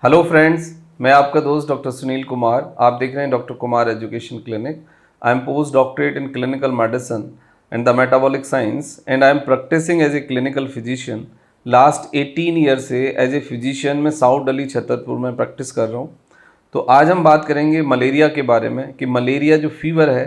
Hello friends, मैं आपका दोस्त डॉक्टर सुनील कुमार। आप देख रहे हैं doctor Kumar education clinic. I am post doctorate in clinical medicine and the metabolic science and I am practising as a clinical physician. Last 18 year से as a physician मैं south Delhi Chhatarpur में प्रैक्टिस कर रहा हूँ। तो आज हम बात करेंगे मलेरिया के बारे में कि मलेरिया जो फीवर है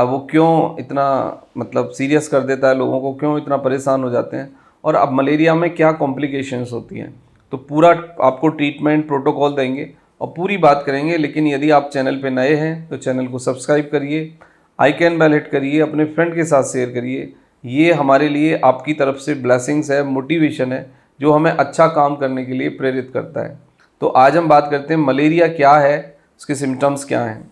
वो क्यों इतना सीरियस कर देता है लोगों को, क्यों इतना परेशान हो जाते हैं और अब मलेरिया में क्या कॉम्प्लिकेशंस होती हैं। तो पूरा आपको ट्रीटमेंट प्रोटोकॉल देंगे और पूरी बात करेंगे। लेकिन यदि आप चैनल पे नए हैं तो चैनल को सब्सक्राइब करिए, आइकन बेल हिट करिए, अपने फ्रेंड के साथ शेयर करिए। ये हमारे लिए आपकी तरफ से ब्लेसिंग्स है, मोटिवेशन है जो हमें अच्छा काम करने के लिए प्रेरित करता है। तो आज हम बात करते हैं मलेरिया क्या है, उसके सिम्टम्स क्या हैं।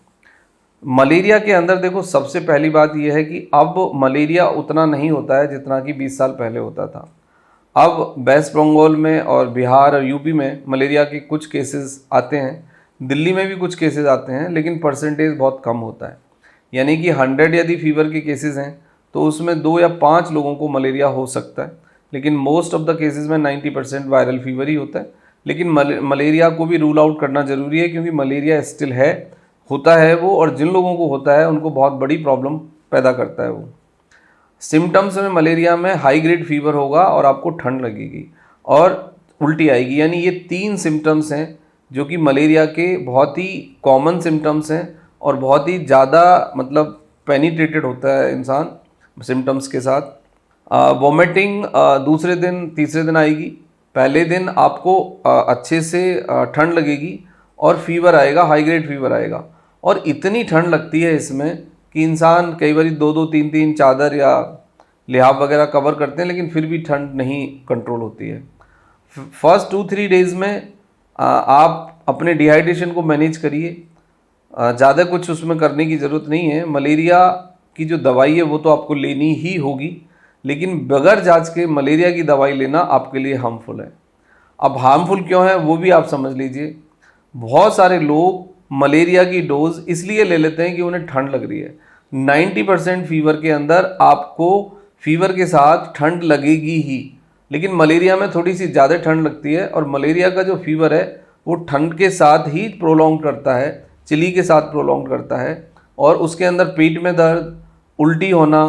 मलेरिया के अंदर देखो, सबसे पहली बात यह है कि अब मलेरिया उतना नहीं होता है जितना कि 20 साल पहले होता था। अब वेस्ट बंगाल में और बिहार और यूपी में मलेरिया के कुछ केसेस आते हैं, दिल्ली में भी कुछ केसेस आते हैं, लेकिन परसेंटेज बहुत कम होता है। यानी कि 100 यदि फीवर के केसेस हैं तो उसमें 2 या 5 लोगों को मलेरिया हो सकता है, लेकिन मोस्ट ऑफ द केसेस में 90% वायरल फीवर ही होता है। लेकिन मलेरिया को भी रूल आउट करना ज़रूरी है, क्योंकि मलेरिया स्टिल है, होता है वो, और जिन लोगों को होता है उनको बहुत बड़ी प्रॉब्लम पैदा करता है वो। सिम्टम्स में मलेरिया में हाई ग्रेड फीवर होगा और आपको ठंड लगेगी और उल्टी आएगी। यानी ये 3 सिम्टम्स हैं जो कि मलेरिया के बहुत ही कॉमन सिम्टम्स हैं और बहुत ही ज़्यादा पेनिट्रेटेड होता है इंसान सिम्टम्स के साथ। वॉमिटिंग दूसरे दिन तीसरे दिन आएगी। पहले दिन आपको अच्छे से ठंड लगेगी और फीवर आएगा, हाई ग्रेड फीवर आएगा। और इतनी ठंड लगती है इसमें कि इंसान कई बार 2-2 3-3 चादर या लिहाफ वगैरह कवर करते हैं, लेकिन फिर भी ठंड नहीं कंट्रोल होती है। फर्स्ट 2-3 डेज़ में आप अपने डिहाइड्रेशन को मैनेज करिए। ज़्यादा कुछ उसमें करने की ज़रूरत नहीं है। मलेरिया की जो दवाई है वो तो आपको लेनी ही होगी, लेकिन बगैर जांच के मलेरिया की दवाई लेना आपके लिए हार्मफुल है। अब हार्मफुल क्यों है वो भी आप समझ लीजिए। बहुत सारे लोग मलेरिया की डोज इसलिए ले लेते हैं कि उन्हें ठंड लग रही है। 90% फीवर के अंदर आपको फीवर के साथ ठंड लगेगी ही, लेकिन मलेरिया में थोड़ी सी ज़्यादा ठंड लगती है। और मलेरिया का जो फीवर है वो ठंड के साथ ही प्रोलॉन्ग करता है, चिली के साथ प्रोलॉन्ग करता है, और उसके अंदर पेट में दर्द, उल्टी होना,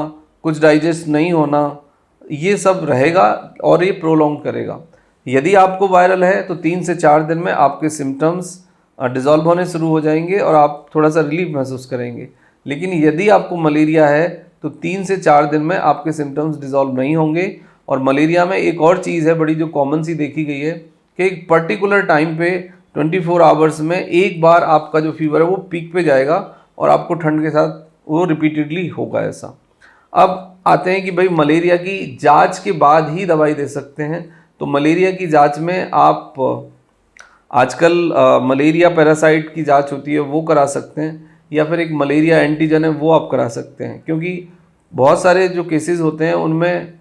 कुछ डाइजेस्ट नहीं होना, ये सब रहेगा और ये प्रोलॉन्ग करेगा। यदि आपको वायरल है तो 3 से 4 दिन में आपके सिम्टम्स डिज़ोल्व होने शुरू हो जाएंगे और आप थोड़ा सा रिलीफ महसूस करेंगे। लेकिन यदि आपको मलेरिया है तो 3 से 4 दिन में आपके सिम्टम्स डिज़ोल्व नहीं होंगे। और मलेरिया में एक और चीज़ है बड़ी, जो कॉमन सी देखी गई है कि एक पर्टिकुलर टाइम पे 24 आवर्स में एक बार आपका जो फीवर है वो पीक पे जाएगा और आपको ठंड के साथ वो रिपीटेडली होगा ऐसा। अब आते हैं कि भाई मलेरिया की जांच के बाद ही दवाई दे सकते हैं। तो मलेरिया की जांच में आप आजकल मलेरिया पैरासाइट की जांच होती है वो करा सकते हैं, या फिर एक मलेरिया एंटीजन है वो आप करा सकते हैं। क्योंकि बहुत सारे जो केसेस होते हैं उनमें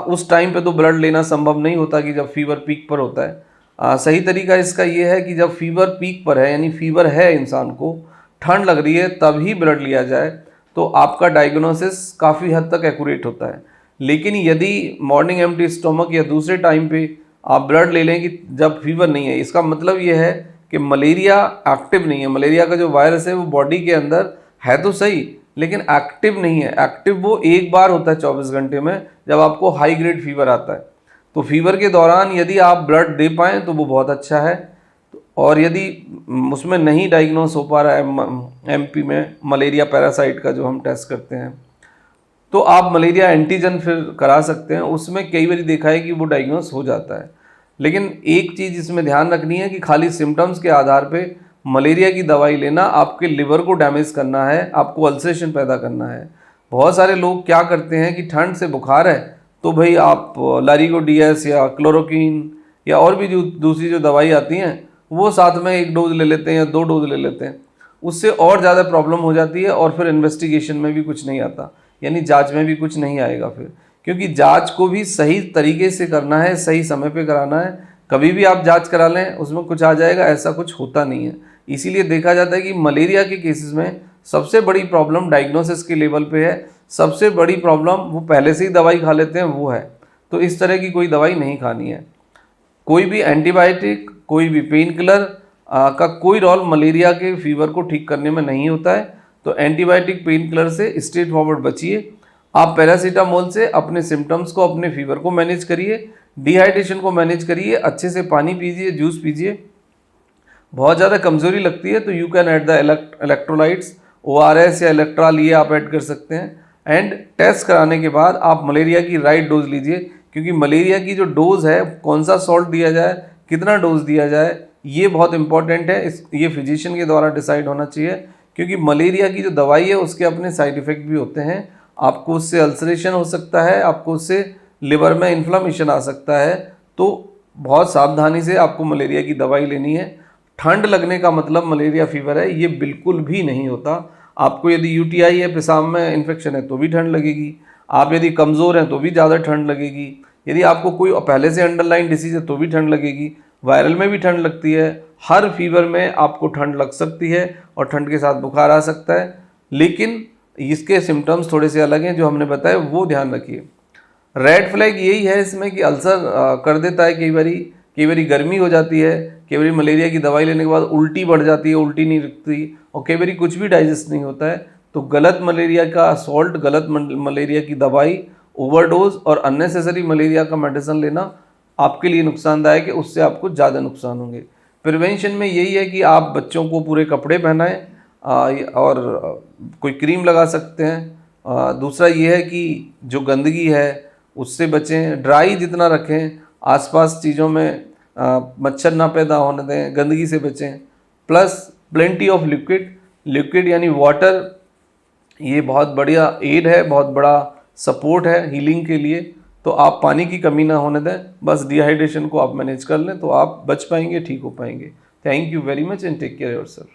उस टाइम पे तो ब्लड लेना संभव नहीं होता कि जब फीवर पीक पर होता है। सही तरीका इसका ये है कि जब फीवर पीक पर है, यानी फीवर है, इंसान को ठंड लग रही है, तभी ब्लड लिया जाए, तो आपका डायग्नोसिस काफ़ी हद तक एक्यूरेट होता है। लेकिन यदि मॉर्निंग एम्प्टी स्टोमक या दूसरे टाइम पे आप ब्लड ले लें कि जब फीवर नहीं है, इसका मतलब ये है कि मलेरिया एक्टिव नहीं है। मलेरिया का जो वायरस है वो बॉडी के अंदर है तो सही, लेकिन एक्टिव नहीं है। एक्टिव वो एक बार होता है 24 घंटे में, जब आपको हाई ग्रेड फीवर आता है। तो फीवर के दौरान यदि आप ब्लड दे पाएँ तो वो बहुत अच्छा है। और यदि उसमें नहीं डायग्नोस हो पा रहा है एमपी में मलेरिया पैरासाइट का जो हम टेस्ट करते हैं, तो आप मलेरिया एंटीजन फिर करा सकते हैं। उसमें कई बार देखा है कि वो डायग्नोस हो जाता है। लेकिन एक चीज़ इसमें ध्यान रखनी है कि खाली सिम्टम्स के आधार पे मलेरिया की दवाई लेना आपके लिवर को डैमेज करना है, आपको अल्सरेशन पैदा करना है। बहुत सारे लोग क्या करते हैं कि ठंड से बुखार है तो भाई आप लारिगोडीएस या क्लोरोक्विन या और भी जो दूसरी जो दवाई आती हैं वो साथ में 1 डोज ले लेते हैं या 2 डोज ले लेते हैं। उससे और ज़्यादा प्रॉब्लम हो जाती है और फिर इन्वेस्टिगेशन में भी कुछ नहीं आता, यानी जांच में भी कुछ नहीं आएगा फिर। क्योंकि जांच को भी सही तरीके से करना है, सही समय पे कराना है। कभी भी आप जांच करा लें उसमें कुछ आ जाएगा, ऐसा कुछ होता नहीं है। इसीलिए देखा जाता है कि मलेरिया के केसेस में सबसे बड़ी प्रॉब्लम डायग्नोसिस के लेवल पे है। सबसे बड़ी प्रॉब्लम वो पहले से ही दवाई खा लेते हैं वो है। तो इस तरह की कोई दवाई नहीं खानी है। कोई भी एंटीबायोटिक कोई भी पेन किलर का कोई रोल मलेरिया के फीवर को ठीक करने में नहीं होता है। तो एंटीबायोटिक पेन किलर से स्ट्रेट फॉरवर्ड बचिए। आप पैरासीटामोल से अपने सिम्टम्स को, अपने फीवर को मैनेज करिए, डिहाइड्रेशन को मैनेज करिए, अच्छे से पानी पीजिए, जूस पीजिए। बहुत ज़्यादा कमज़ोरी लगती है तो you can add the electrolytes, ORS या इलेक्ट्रॉल, ये आप ऐड कर सकते हैं। एंड टेस्ट कराने के बाद आप मलेरिया की राइट डोज लीजिए, क्योंकि मलेरिया की जो डोज़ है, कौन सा सॉल्ट दिया जाए, कितना डोज दिया जाए, ये बहुत इंपॉर्टेंट है। ये फिजिशियन के द्वारा डिसाइड होना चाहिए, क्योंकि मलेरिया की जो दवाई है उसके अपने साइड इफ़ेक्ट भी होते हैं। आपको उससे अल्सरेशन हो सकता है, आपको उससे लिवर में इन्फ्लामेशन आ सकता है। तो बहुत सावधानी से आपको मलेरिया की दवाई लेनी है। ठंड लगने का मतलब मलेरिया फीवर है, ये बिल्कुल भी नहीं होता। आपको यदि UTI है, पेशाब में इन्फेक्शन है, तो भी ठंड लगेगी। आप यदि कमज़ोर हैं तो भी ज़्यादा ठंड लगेगी। यदि आपको कोई पहले से अंडरलाइन डिसीज़ है तो भी ठंड लगेगी। वायरल में भी ठंड लगती है। हर फीवर में आपको ठंड लग सकती है और ठंड के साथ बुखार आ सकता है, लेकिन इसके सिम्टम्स थोड़े से अलग हैं जो हमने बताए, वो ध्यान रखिए। रेड फ्लैग यही है इसमें कि अल्सर कर देता है, कई बारी गर्मी हो जाती है, कई बारी मलेरिया की दवाई लेने के बाद उल्टी बढ़ जाती है, उल्टी नहीं रुकती, और कई बारी कुछ भी डाइजेस्ट नहीं होता है। तो गलत मलेरिया का सॉल्ट, गलत मलेरिया की दवाई, ओवरडोज और अननेसेसरी मलेरिया का मेडिसिन लेना आपके लिए नुकसानदायक है, उससे आपको ज़्यादा नुकसान होंगे। प्रिवेंशन में यही है कि आप बच्चों को पूरे कपड़े पहनाएं और कोई क्रीम लगा सकते हैं। दूसरा ये है कि जो गंदगी है उससे बचें, ड्राई जितना रखें, आसपास चीज़ों में मच्छर ना पैदा होने दें, गंदगी से बचें। प्लस प्लेंटी ऑफ लिक्विड यानी वाटर, ये बहुत बढ़िया एड है, बहुत बड़ा सपोर्ट है हीलिंग के लिए। तो आप पानी की कमी ना होने दें, बस डिहाइड्रेशन को आप मैनेज कर लें तो आप बच पाएंगे, ठीक हो पाएंगे। Thank you very much and take care yourself.